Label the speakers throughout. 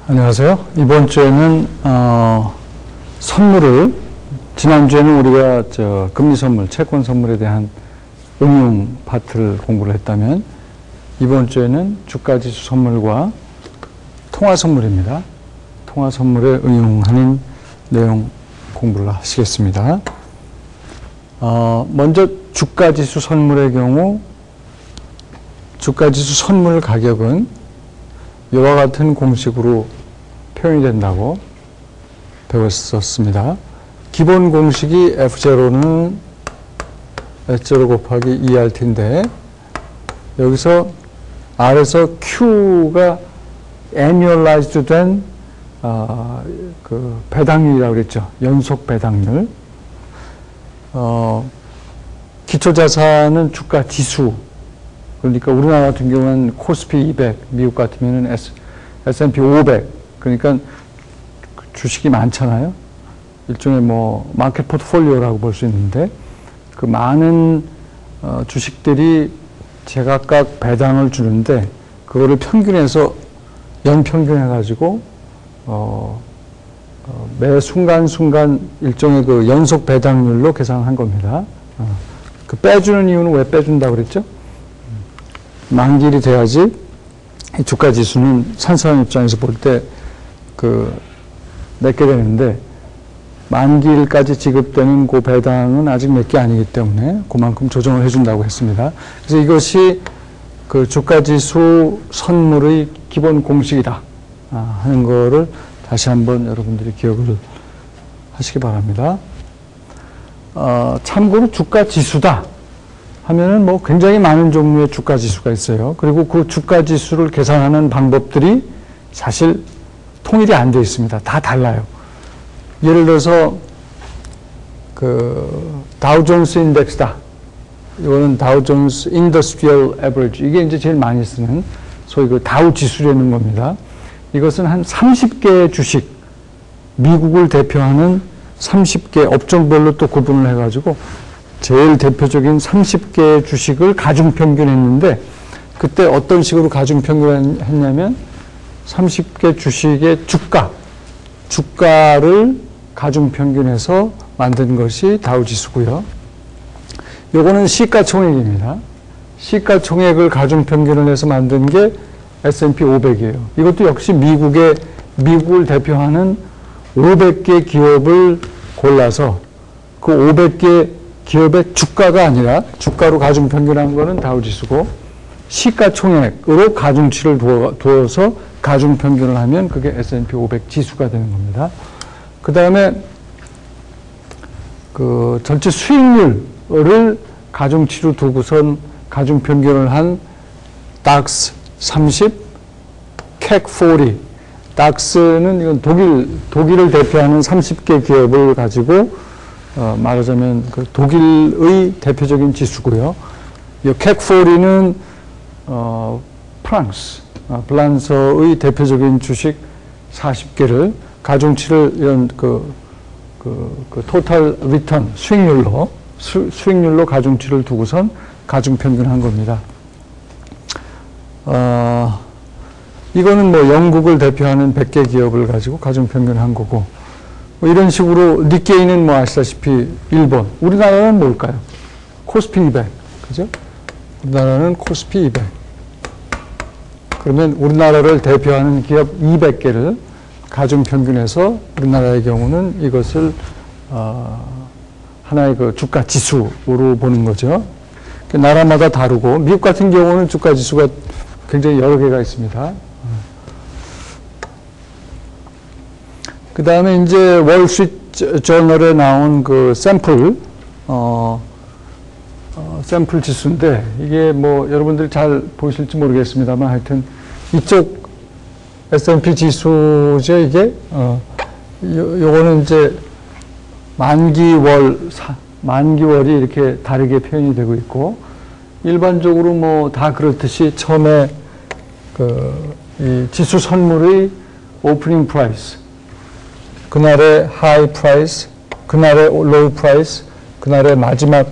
Speaker 1: 안녕하세요. 이번 주에는 선물을, 지난주에는 우리가 금리 선물, 채권 선물에 대한 응용 파트를 공부를 했다면, 이번 주에는 주가지수 선물과 통화 선물입니다. 통화 선물에 응용하는 내용 공부를 하시겠습니다. 먼저 주가지수 선물의 경우, 주가지수 선물 가격은 이와 같은 공식으로 표현이 된다고 배웠었습니다. 기본 공식이 F0는 S0 곱하기 ERT인데, 여기서 R에서 Q가 annualized 된 배당률이라고 그랬죠. 연속 배당률. 기초자산은 주가 지수. 그러니까 우리나라 같은 경우는 코스피 200, 미국 같으면 S&P 500. 그러니까 주식이 많잖아요. 일종의 마켓 포트폴리오라고 볼 수 있는데, 그 많은 주식들이 제각각 배당을 주는데, 그거를 평균해서 연평균해가지고 매 순간순간 일종의 그 연속 배당률로 계산한 겁니다. 그 빼주는 이유는 왜 빼준다고 그랬죠? 만기일이 돼야지 주가 지수는 산사람 입장에서 볼 때 맺게 되는데, 만기일까지 지급되는 그 배당은 아직 몇 개 아니기 때문에 그만큼 조정을 해준다고 했습니다. 그래서 이것이 그 주가 지수 선물의 기본 공식이다 하는 거를 다시 한번 여러분들이 기억을 하시기 바랍니다. 참고로 주가 지수다 하면은 굉장히 많은 종류의 주가 지수가 있어요. 그리고 그 주가 지수를 계산하는 방법들이 사실 통일이 안 되어 있습니다. 다 달라요. 예를 들어서 다우존스 인덱스다. 이거는 다우존스 인더스트리얼 에버리지. 이게 이제 제일 많이 쓰는 소위 그 다우 지수라는 겁니다. 이것은 한 30개의 주식, 미국을 대표하는 30개 업종별로 또 구분을 해가지고 제일 대표적인 30개의 주식을 가중평균했는데, 그때 어떤 식으로 가중평균했냐면 30개 주식의 주가를 가중평균해서 만든 것이 다우지수고요. 요거는 시가총액입니다. 시가총액을 가중평균을 해서 만든 게 S&P 500이에요. 이것도 역시 미국을 대표하는 500개 기업을 골라서 그 500개 기업의 주가가 아니라 주가로 가중평균한 거는 다우지수고, 시가총액으로 가중치를 두어서 가중평균을 하면 그게 S&P 500 지수가 되는 겁니다. 그 다음에 전체 수익률을 가중치로 두고선 가중평균을 한 DAX 30, CAC 40. DAX는 이건 독일을 대표하는 30개 기업을 가지고 말하자면 독일의 대표적인 지수고요. 이 CAC 40는 프랑스의 대표적인 주식 40개를 가중치를 이런 토탈 리턴 수익률로 가중치를 두고선 가중평균한 겁니다. 이거는 영국을 대표하는 100개 기업을 가지고 가중평균한 거고, 이런 식으로 니케이는 아시다시피 일본, 우리나라는 뭘까요? 코스피 200, 그죠? 우리나라는 코스피 200. 그러면 우리나라를 대표하는 기업 200개를 가중평균해서 우리나라의 경우는 이것을 하나의 주가 지수로 보는 거죠. 나라마다 다르고, 미국 같은 경우는 주가 지수가 굉장히 여러 개가 있습니다. 그 다음에 이제 월스트리트 저널에 나온 샘플 지수인데, 이게 여러분들이 잘 보실지 모르겠습니다만, 하여튼 이쪽 S&P 지수죠, 이게. 요거는 이제 만기월이 이렇게 다르게 표현이 되고 있고, 일반적으로 다 그렇듯이 처음에 이 지수 선물의 오프닝 프라이스, 그날의 하이 프라이스, 그날의 로우 프라이스, 그날의 마지막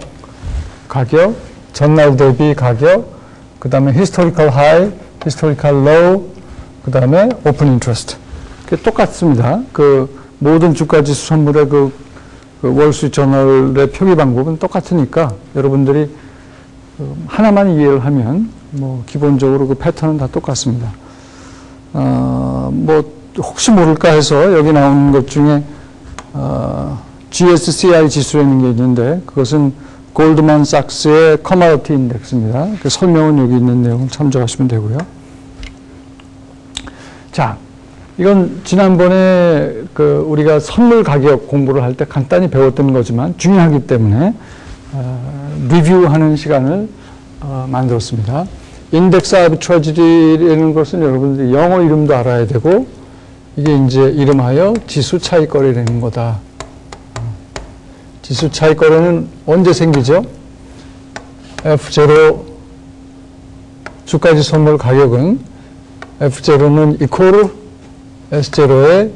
Speaker 1: 가격, 전날 대비 가격, 그 다음에 히스토리컬 하이, 히스토리컬 로우, 그 다음에 오픈 인트레스트. 똑같습니다. 그 모든 주가지수 선물의 그 월스트리트저널의 표기 방법은 똑같으니까 여러분들이 하나만 이해를 하면 뭐 기본적으로 그 패턴은 다 똑같습니다. 뭐 혹시 모를까 해서 여기 나오는 것 중에 GSCI 지수라는 게 있는데 그것은 골드만삭스의 커머디티 인덱스입니다. 그 설명은 여기 있는 내용을 참조하시면 되고요. 자, 이건 지난번에 그 우리가 선물 가격 공부를 할 때 간단히 배웠던 거지만 중요하기 때문에 리뷰하는 시간을 만들었습니다. 인덱스 아비트라지라는 것은 여러분들이 영어 이름도 알아야 되고 이게 이제 이름하여 지수 차익거래라는 거다. 지수 차익거래는 언제 생기죠? F0 주가지 선물 가격은 F0는 이퀄 S0의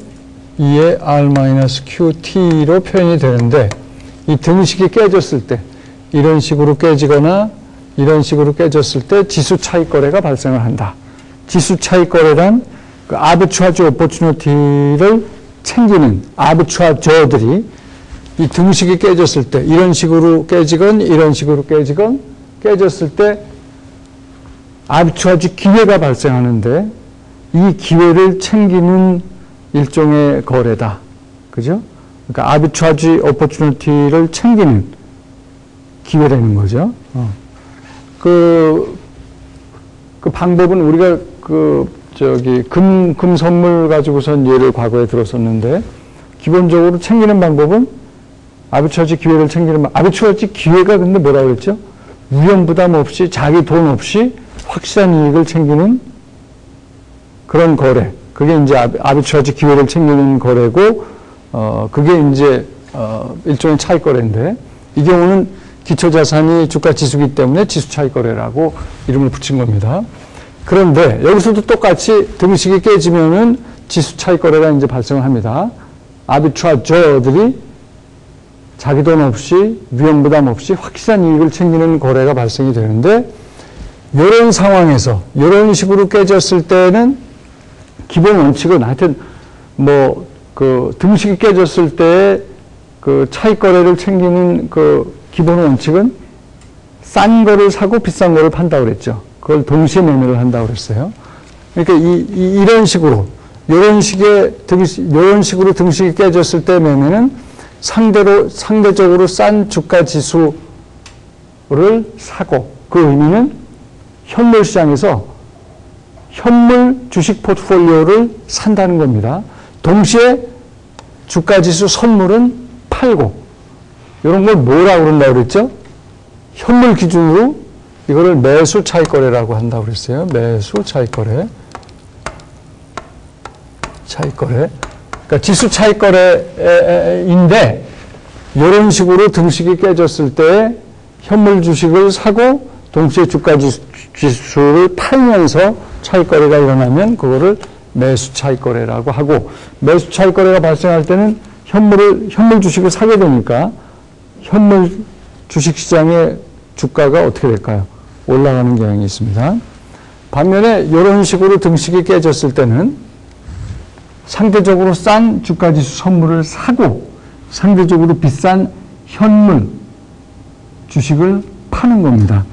Speaker 1: 2의 R-QT로 표현이 되는데 이 등식이 깨졌을 때 이런 식으로 깨지거나 이런 식으로 깨졌을 때 지수 차익 거래가 발생을 한다. 지수 차익 거래란 그 아비트라지 오퍼튜니티를 챙기는 아비트라저들이 이 등식이 깨졌을 때 이런 식으로 깨지건 이런 식으로 깨지건 깨졌을 때 아비트라지 기회가 발생하는데 이 기회를 챙기는 일종의 거래다. 그죠? 그러니까 아비트라지 오퍼튜니티를 챙기는 기회라는 거죠. 그 방법은 우리가 금 선물 가지고선 예를 과거에 들었었는데 기본적으로 챙기는 방법은 아비트라지 기회를 챙기는 아비트라지 기회가 근데 뭐라 그랬죠? 위험 부담 없이 자기 돈 없이 확실한 이익을 챙기는 그런 거래. 그게 이제 아비트라지 기회를 챙기는 거래고, 그게 이제, 일종의 차익 거래인데, 이 경우는 기초자산이 주가 지수기 때문에 지수 차익 거래라고 이름을 붙인 겁니다. 그런데 여기서도 똑같이 등식이 깨지면은 지수 차익 거래가 이제 발생을 합니다. 아비트라저들이 자기 돈 없이 위험 부담 없이 확실한 이익을 챙기는 거래가 발생이 되는데, 이런 상황에서 이런 식으로 깨졌을 때는 기본 원칙은 하여튼 뭐 그 등식이 깨졌을 때 그 차익 거래를 챙기는 그 기본 원칙은 싼 거를 사고 비싼 거를 판다고 그랬죠. 그걸 동시에 매매를 한다고 그랬어요. 그러니까 이런 식으로 이런 식으로 등식이 깨졌을 때 매매는 상대적으로 싼 주가 지수를 사고 그 의미는 현물 시장에서 현물 주식 포트폴리오를 산다는 겁니다. 동시에 주가지수 선물은 팔고 이런 걸 뭐라고 그런다고 그랬죠? 현물 기준으로 이거를 매수 차익 거래라고 한다고 그랬어요. 매수 차익 거래. 차익 거래. 그러니까 지수 차익 거래인데 이런 식으로 등식이 깨졌을 때 현물 주식을 사고 동시에 주가 지수를 팔면서 차익 거래가 일어나면 그거를 매수 차익 거래라고 하고 매수 차익 거래가 발생할 때는 현물 주식을 사게 되니까 현물 주식 시장의 주가가 어떻게 될까요? 올라가는 경향이 있습니다. 반면에 이런 식으로 등식이 깨졌을 때는 상대적으로 싼 주가 지수 선물을 사고 상대적으로 비싼 현물 주식을 파는 겁니다.